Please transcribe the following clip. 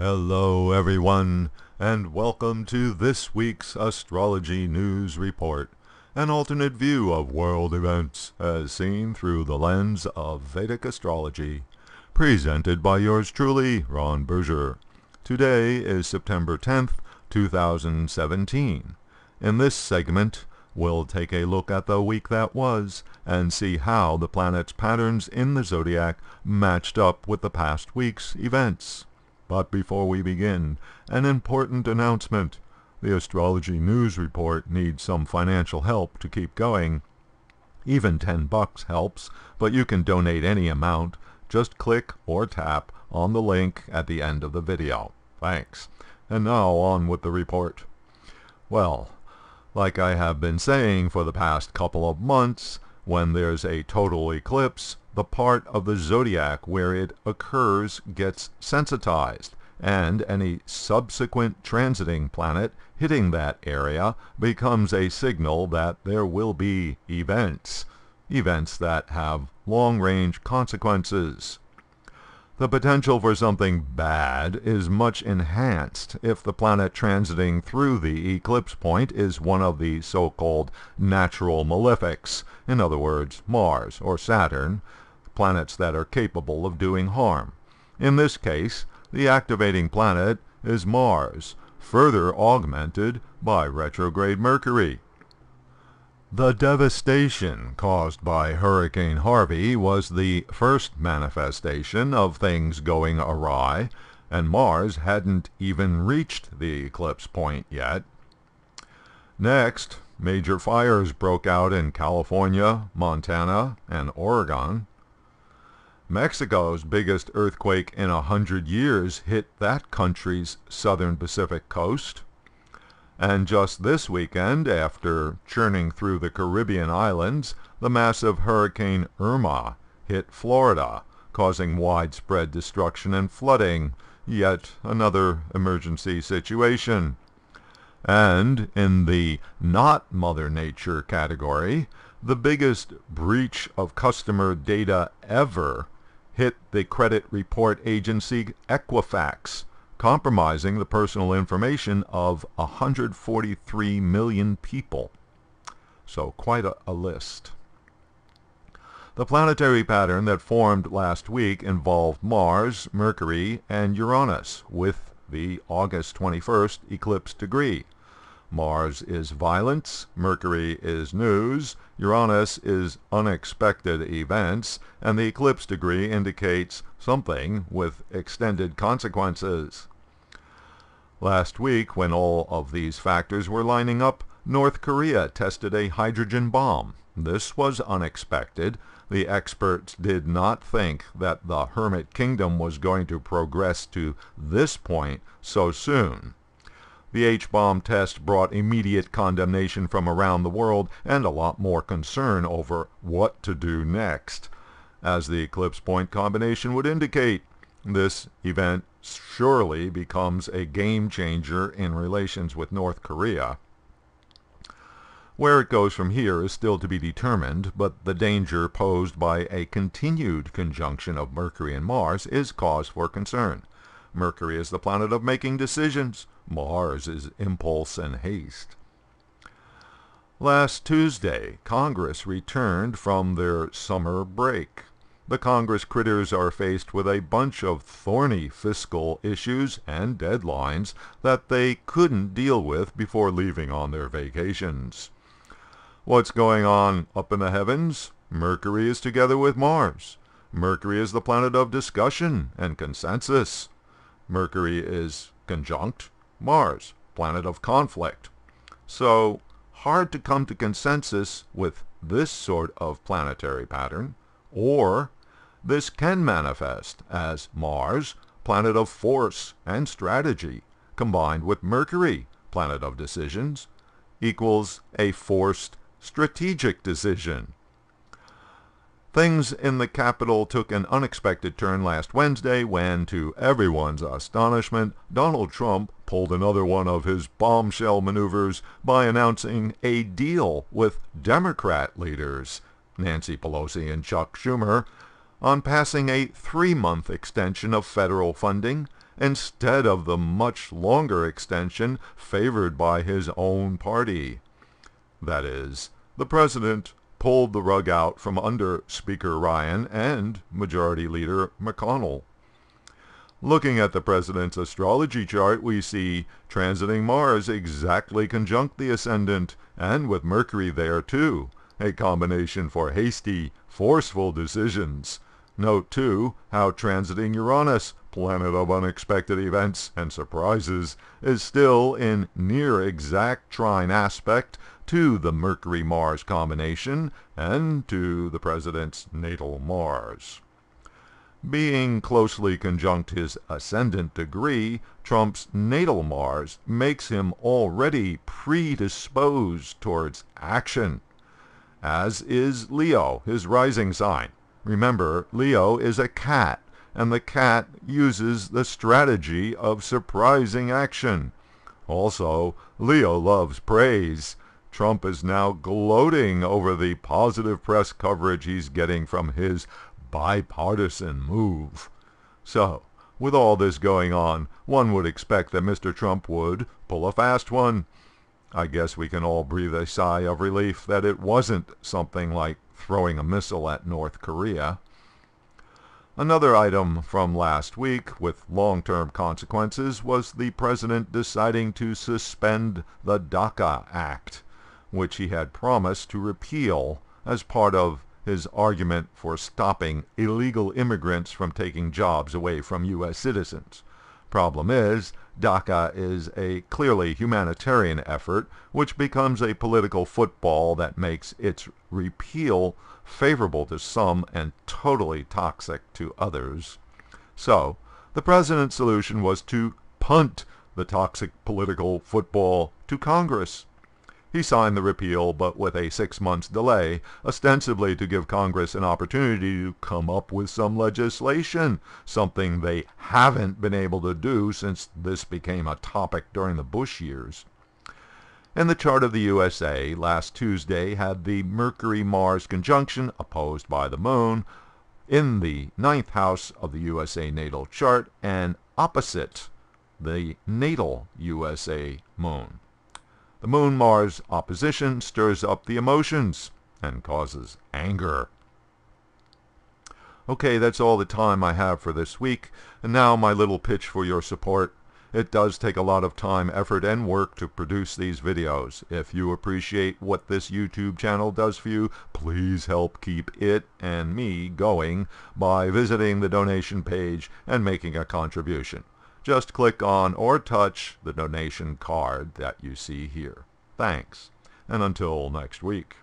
Hello everyone, and welcome to this week's Astrology News Report, an alternate view of world events as seen through the lens of Vedic astrology, presented by yours truly, Ron Berger. Today is September 10th, 2017. In this segment, we'll take a look at the week that was and see how the planets' patterns in the zodiac matched up with the past week's events. But before we begin, an important announcement. The Astrology News Report needs some financial help to keep going. Even $10 helps, but you can donate any amount. Just click or tap on the link at the end of the video. Thanks. And now on with the report. Well, like I have been saying for the past couple of months, when there's a total eclipse, the part of the zodiac where it occurs gets sensitized, and any subsequent transiting planet hitting that area becomes a signal that there will be events that have long-range consequences. The potential for something bad is much enhanced if the planet transiting through the eclipse point is one of the so-called natural malefics, in other words, Mars or Saturn, planets that are capable of doing harm. In this case, the activating planet is Mars, further augmented by retrograde Mercury. The devastation caused by Hurricane Harvey was the first manifestation of things going awry, and Mars hadn't even reached the eclipse point yet. Next, major fires broke out in California, Montana, and Oregon. Mexico's biggest earthquake in 100 years hit that country's southern Pacific coast. And just this weekend, after churning through the Caribbean islands, the massive Hurricane Irma hit Florida, causing widespread destruction and flooding, yet another emergency situation. And in the not Mother Nature category, the biggest breach of customer data ever hit the credit report agency Equifax, compromising the personal information of 143 million people. So quite a list. The planetary pattern that formed last week involved Mars, Mercury, and Uranus, with the August 21st eclipse degree. Mars is violence, Mercury is news, Uranus is unexpected events, and the eclipse degree indicates something with extended consequences. Last week, when all of these factors were lining up, North Korea tested a hydrogen bomb. This was unexpected. The experts did not think that the Hermit Kingdom was going to progress to this point so soon. The H-bomb test brought immediate condemnation from around the world and a lot more concern over what to do next. As the eclipse point combination would indicate, this event surely becomes a game changer in relations with North Korea. Where it goes from here is still to be determined, but the danger posed by a continued conjunction of Mercury and Mars is cause for concern. Mercury is the planet of making decisions. Mars is impulse and haste. Last Tuesday, Congress returned from their summer break. The Congress critters are faced with a bunch of thorny fiscal issues and deadlines that they couldn't deal with before leaving on their vacations. What's going on up in the heavens? Mercury is together with Mars. Mercury is the planet of discussion and consensus. Mercury is conjunct Mars, planet of conflict. So, hard to come to consensus with this sort of planetary pattern, or this can manifest as Mars, planet of force and strategy, combined with Mercury, planet of decisions, equals a forced strategic decision. Things in the capital took an unexpected turn last Wednesday when, to everyone's astonishment, Donald Trump pulled another one of his bombshell maneuvers by announcing a deal with Democrat leaders, Nancy Pelosi and Chuck Schumer, on passing a 3-month extension of federal funding instead of the much longer extension favored by his own party. That is, the president pulled the rug out from under Speaker Ryan and Majority Leader McConnell. Looking at the president's astrology chart, we see transiting Mars exactly conjunct the ascendant, and with Mercury there too, a combination for hasty, forceful decisions. Note too how transiting Uranus, planet of unexpected events and surprises, is still in near exact trine aspect to the Mercury-Mars combination and to the president's natal Mars. Being closely conjunct his ascendant degree, Trump's natal Mars makes him already predisposed towards action, as is Leo, his rising sign. Remember, Leo is a cat, and the cat uses the strategy of surprising action. Also, Leo loves praise. Trump is now gloating over the positive press coverage he's getting from his bipartisan move. So, with all this going on, one would expect that Mr. Trump would pull a fast one. I guess we can all breathe a sigh of relief that it wasn't something like throwing a missile at North Korea. Another item from last week with long-term consequences was the president deciding to suspend the DACA Act, which he had promised to repeal as part of his argument for stopping illegal immigrants from taking jobs away from U.S. citizens. Problem is, DACA is a clearly humanitarian effort, which becomes a political football that makes its repeal favorable to some and totally toxic to others. So, the president's solution was to punt the toxic political football to Congress. He signed the repeal, but with a 6-month delay, ostensibly to give Congress an opportunity to come up with some legislation, something they haven't been able to do since this became a topic during the Bush years. And the chart of the USA last Tuesday had the Mercury-Mars conjunction opposed by the Moon in the 9th house of the USA natal chart and opposite the natal USA Moon. The Moon-Mars opposition stirs up the emotions and causes anger. Okay, that's all the time I have for this week, and now my little pitch for your support. It does take a lot of time, effort, and work to produce these videos. If you appreciate what this YouTube channel does for you, please help keep it and me going by visiting the donation page and making a contribution. Just click on or touch the donation card that you see here. Thanks, and until next week.